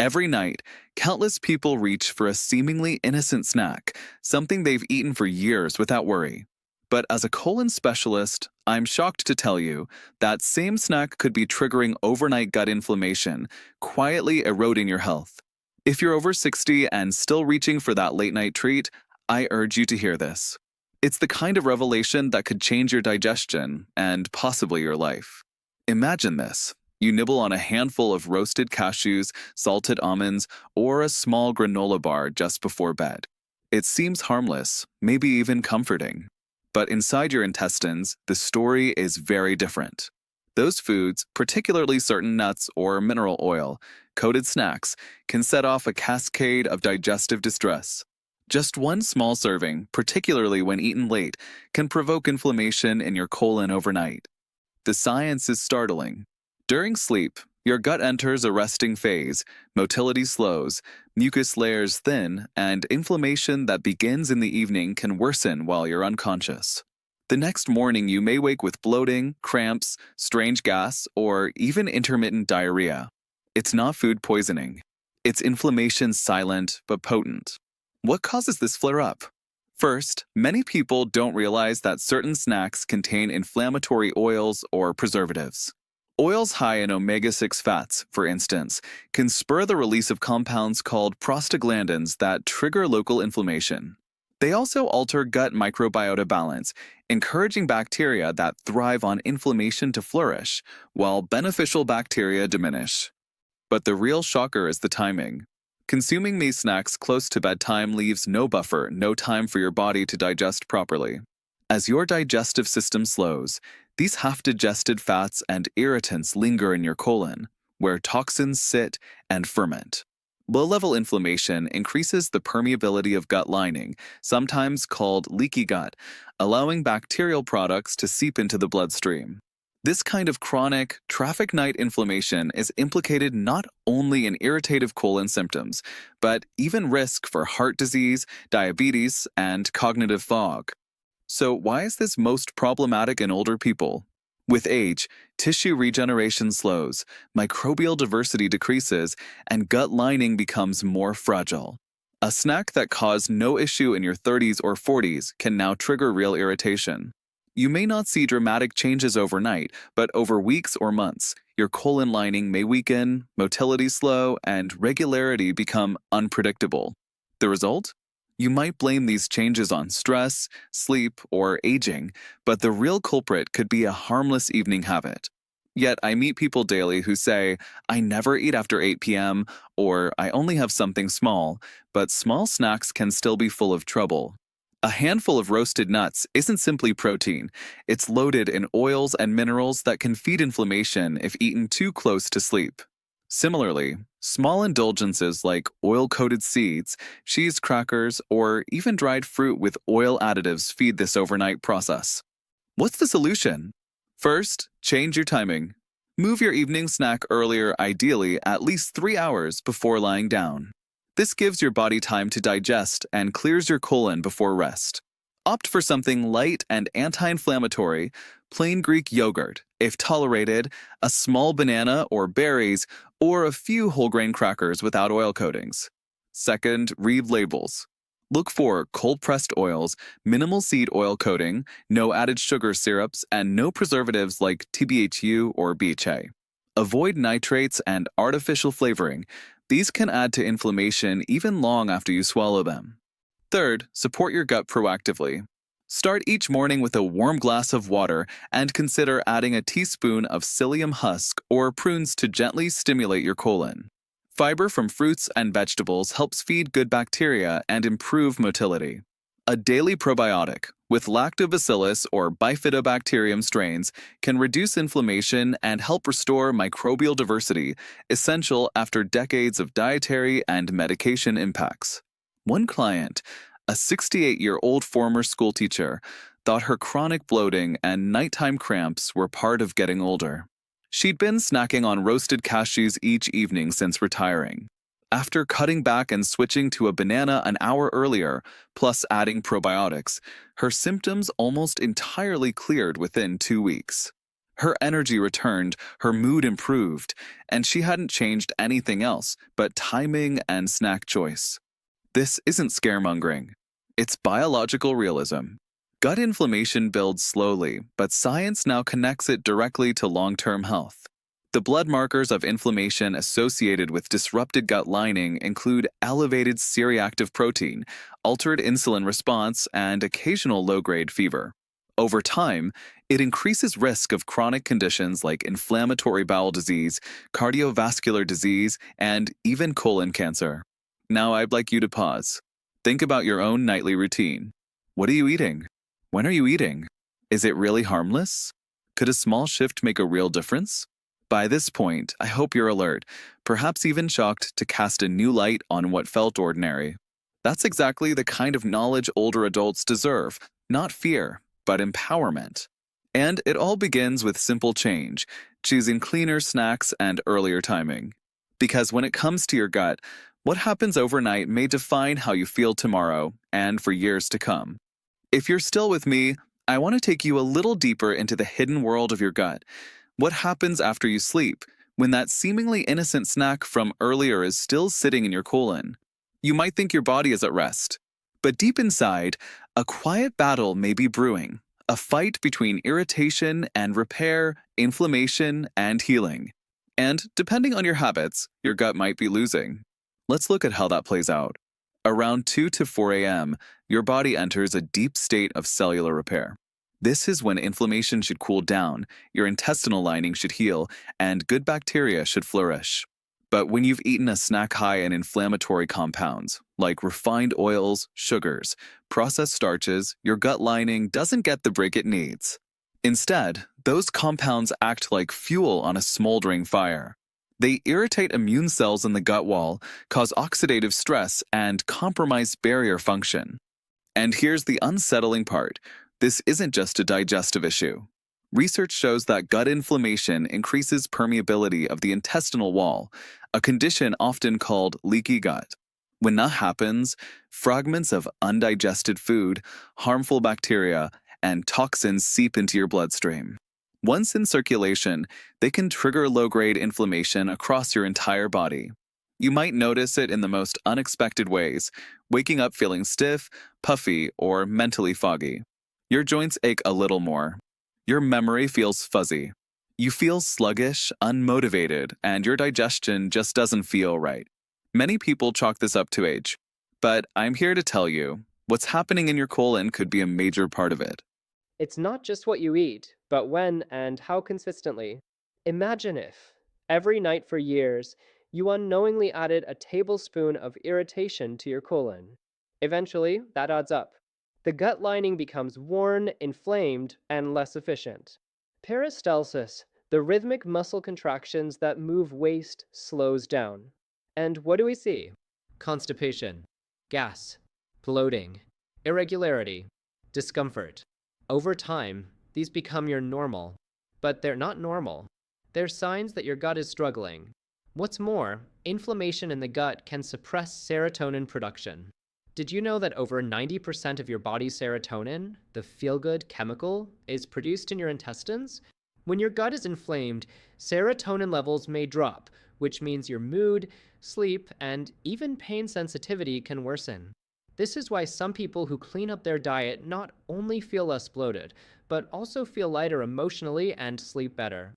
Every night, countless people reach for a seemingly innocent snack, something they've eaten for years without worry. But as a colon specialist, I'm shocked to tell you that same snack could be triggering overnight gut inflammation, quietly eroding your health. If you're over 60 and still reaching for that late night treat, I urge you to hear this. It's the kind of revelation that could change your digestion and possibly your life. Imagine this. You nibble on a handful of roasted cashews, salted almonds, or a small granola bar just before bed. It seems harmless, maybe even comforting. But inside your intestines, the story is very different. Those foods, particularly certain nuts or mineral oil-coated snacks, can set off a cascade of digestive distress. Just one small serving, particularly when eaten late, can provoke inflammation in your colon overnight. The science is startling. During sleep, your gut enters a resting phase, motility slows, mucus layers thin, and inflammation that begins in the evening can worsen while you're unconscious. The next morning you may wake with bloating, cramps, strange gas, or even intermittent diarrhea. It's not food poisoning. It's inflammation silent but potent. What causes this flare-up? First, many people don't realize that certain snacks contain inflammatory oils or preservatives. Oils high in omega-6 fats, for instance, can spur the release of compounds called prostaglandins that trigger local inflammation. They also alter gut microbiota balance, encouraging bacteria that thrive on inflammation to flourish, while beneficial bacteria diminish. But the real shocker is the timing. Consuming these snacks close to bedtime leaves no buffer, no time for your body to digest properly. As your digestive system slows, these half-digested fats and irritants linger in your colon, where toxins sit and ferment. Low-level inflammation increases the permeability of gut lining, sometimes called leaky gut, allowing bacterial products to seep into the bloodstream. This kind of chronic, traffic night inflammation is implicated not only in irritative colon symptoms, but even risk for heart disease, diabetes, and cognitive fog. So why is this most problematic in older people? With age, tissue regeneration slows, microbial diversity decreases, and gut lining becomes more fragile. A snack that caused no issue in your 30s or 40s can now trigger real irritation. You may not see dramatic changes overnight, but over weeks or months, your colon lining may weaken, motility slow, and regularity become unpredictable. The result? You might blame these changes on stress, sleep, or aging, but the real culprit could be a harmless evening habit. Yet I meet people daily who say, I never eat after 8 p.m., or I only have something small, but small snacks can still be full of trouble. A handful of roasted nuts isn't simply protein. It's loaded in oils and minerals that can feed inflammation if eaten too close to sleep. Similarly, small indulgences like oil-coated seeds, cheese crackers, or even dried fruit with oil additives feed this overnight process. What's the solution? First, change your timing. Move your evening snack earlier, ideally at least 3 hours before lying down. This gives your body time to digest and clears your colon before rest. Opt for something light and anti-inflammatory, plain Greek yogurt, if tolerated, a small banana or berries, or a few whole grain crackers without oil coatings. Second, read labels. Look for cold-pressed oils, minimal seed oil coating, no added sugar syrups, and no preservatives like TBHU or BHA. Avoid nitrates and artificial flavoring. These can add to inflammation even long after you swallow them. Third, support your gut proactively. Start each morning with a warm glass of water and consider adding a teaspoon of psyllium husk or prunes to gently stimulate your colon. Fiber from fruits and vegetables helps feed good bacteria and improve motility. A daily probiotic with lactobacillus or bifidobacterium strains can reduce inflammation and help restore microbial diversity, essential after decades of dietary and medication impacts. One client, a 68-year-old former schoolteacher, thought her chronic bloating and nighttime cramps were part of getting older. She'd been snacking on roasted cashews each evening since retiring. After cutting back and switching to a banana an hour earlier, plus adding probiotics, her symptoms almost entirely cleared within 2 weeks. Her energy returned, her mood improved, and she hadn't changed anything else but timing and snack choice. This isn't scaremongering. It's biological realism. Gut inflammation builds slowly, but science now connects it directly to long-term health. The blood markers of inflammation associated with disrupted gut lining include elevated C-reactive protein, altered insulin response, and occasional low-grade fever. Over time, it increases risk of chronic conditions like inflammatory bowel disease, cardiovascular disease, and even colon cancer. Now I'd like you to pause. Think about your own nightly routine. What are you eating? When are you eating? Is it really harmless? Could a small shift make a real difference? By this point, I hope you're alert, perhaps even shocked to cast a new light on what felt ordinary. That's exactly the kind of knowledge older adults deserve, not fear, but empowerment. And it all begins with simple change, choosing cleaner snacks and earlier timing. Because when it comes to your gut, what happens overnight may define how you feel tomorrow and for years to come. If you're still with me, I want to take you a little deeper into the hidden world of your gut. What happens after you sleep, when that seemingly innocent snack from earlier is still sitting in your colon? You might think your body is at rest, but deep inside, a quiet battle may be brewing, a fight between irritation and repair, inflammation and healing. And depending on your habits, your gut might be losing. Let's look at how that plays out. Around 2 to 4 a.m., your body enters a deep state of cellular repair. This is when inflammation should cool down, your intestinal lining should heal, and good bacteria should flourish. But when you've eaten a snack high in inflammatory compounds, like refined oils, sugars, processed starches, your gut lining doesn't get the break it needs. Instead, those compounds act like fuel on a smoldering fire. They irritate immune cells in the gut wall, cause oxidative stress, and compromise barrier function. And here's the unsettling part. This isn't just a digestive issue. Research shows that gut inflammation increases permeability of the intestinal wall, a condition often called leaky gut. When that happens, fragments of undigested food, harmful bacteria, and toxins seep into your bloodstream. Once in circulation, they can trigger low-grade inflammation across your entire body. You might notice it in the most unexpected ways, waking up feeling stiff, puffy, or mentally foggy. Your joints ache a little more. Your memory feels fuzzy. You feel sluggish, unmotivated, and your digestion just doesn't feel right. Many people chalk this up to age. But I'm here to tell you, what's happening in your colon could be a major part of it. It's not just what you eat, but when and how consistently. Imagine if, every night for years, you unknowingly added a tablespoon of irritation to your colon. Eventually, that adds up. The gut lining becomes worn, inflamed, and less efficient. Peristalsis, the rhythmic muscle contractions that move waste, slows down. And what do we see? Constipation, gas, bloating, irregularity, discomfort. Over time, these become your normal. But they're not normal. They're signs that your gut is struggling. What's more, inflammation in the gut can suppress serotonin production. Did you know that over 90% of your body's serotonin, the feel-good chemical, is produced in your intestines? When your gut is inflamed, serotonin levels may drop, which means your mood, sleep, and even pain sensitivity can worsen. This is why some people who clean up their diet not only feel less bloated, but also feel lighter emotionally and sleep better.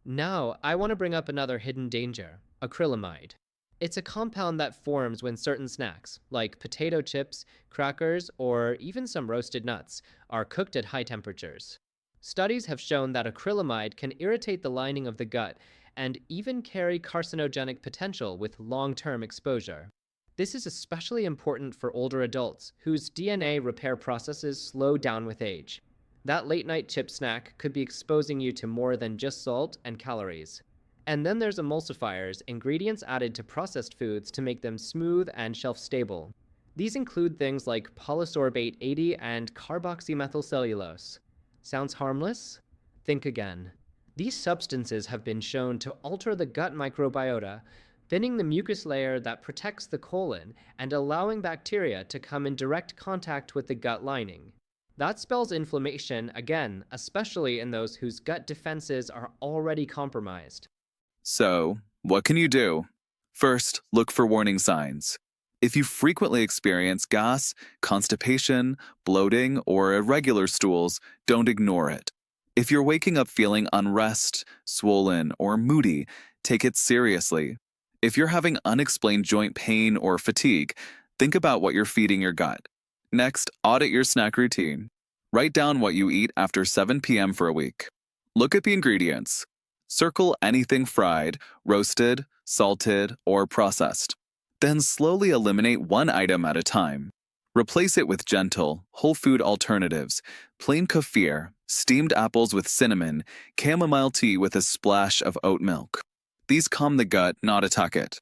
Now, I want to bring up another hidden danger, acrylamide. It's a compound that forms when certain snacks, like potato chips, crackers, or even some roasted nuts, are cooked at high temperatures. Studies have shown that acrylamide can irritate the lining of the gut and even carry carcinogenic potential with long-term exposure. This is especially important for older adults whose DNA repair processes slow down with age. That late-night chip snack could be exposing you to more than just salt and calories. And then there's emulsifiers, ingredients added to processed foods to make them smooth and shelf-stable. These include things like polysorbate 80 and carboxymethylcellulose. Sounds harmless? Think again. These substances have been shown to alter the gut microbiota, thinning the mucus layer that protects the colon and allowing bacteria to come in direct contact with the gut lining. That spells inflammation again, especially in those whose gut defenses are already compromised. So, what can you do? First, look for warning signs. If you frequently experience gas, constipation, bloating, or irregular stools, don't ignore it. If you're waking up feeling unrest, swollen, or moody, take it seriously. If you're having unexplained joint pain or fatigue, think about what you're feeding your gut. Next, audit your snack routine. Write down what you eat after 7 p.m. for a week. Look at the ingredients. Circle anything fried, roasted, salted, or processed. Then slowly eliminate one item at a time. Replace it with gentle, whole food alternatives, plain kefir, steamed apples with cinnamon, chamomile tea with a splash of oat milk. These calm the gut, not attack it.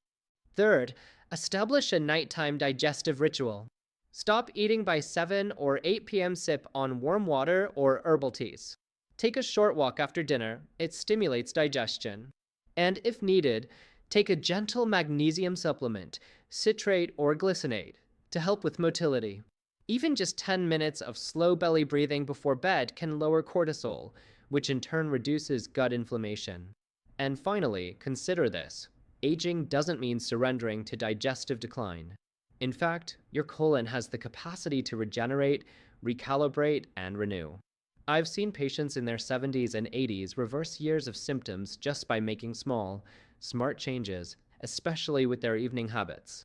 Third, establish a nighttime digestive ritual. Stop eating by 7 or 8 p.m. Sip on warm water or herbal teas. Take a short walk after dinner, it stimulates digestion. And if needed, take a gentle magnesium supplement, citrate or glycinate, to help with motility. Even just 10 minutes of slow belly breathing before bed can lower cortisol, which in turn reduces gut inflammation. And finally, consider this. Aging doesn't mean surrendering to digestive decline. In fact, your colon has the capacity to regenerate, recalibrate, and renew. I've seen patients in their 70s and 80s reverse years of symptoms just by making small, smart changes, especially with their evening habits.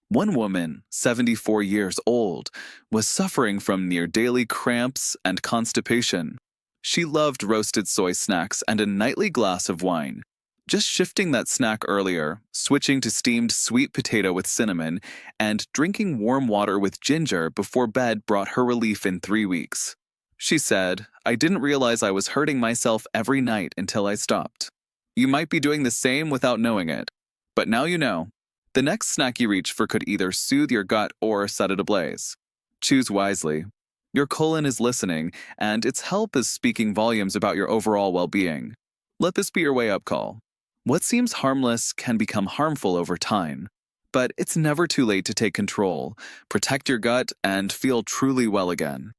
One woman, 74 years old, was suffering from near daily cramps and constipation. She loved roasted soy snacks and a nightly glass of wine. Just shifting that snack earlier, switching to steamed sweet potato with cinnamon, and drinking warm water with ginger before bed brought her relief in 3 weeks. She said, "I didn't realize I was hurting myself every night until I stopped." You might be doing the same without knowing it, but now you know. The next snack you reach for could either soothe your gut or set it ablaze. Choose wisely. Your colon is listening, and its help is speaking volumes about your overall well-being. Let this be your wake-up call. What seems harmless can become harmful over time. But it's never too late to take control, protect your gut, and feel truly well again.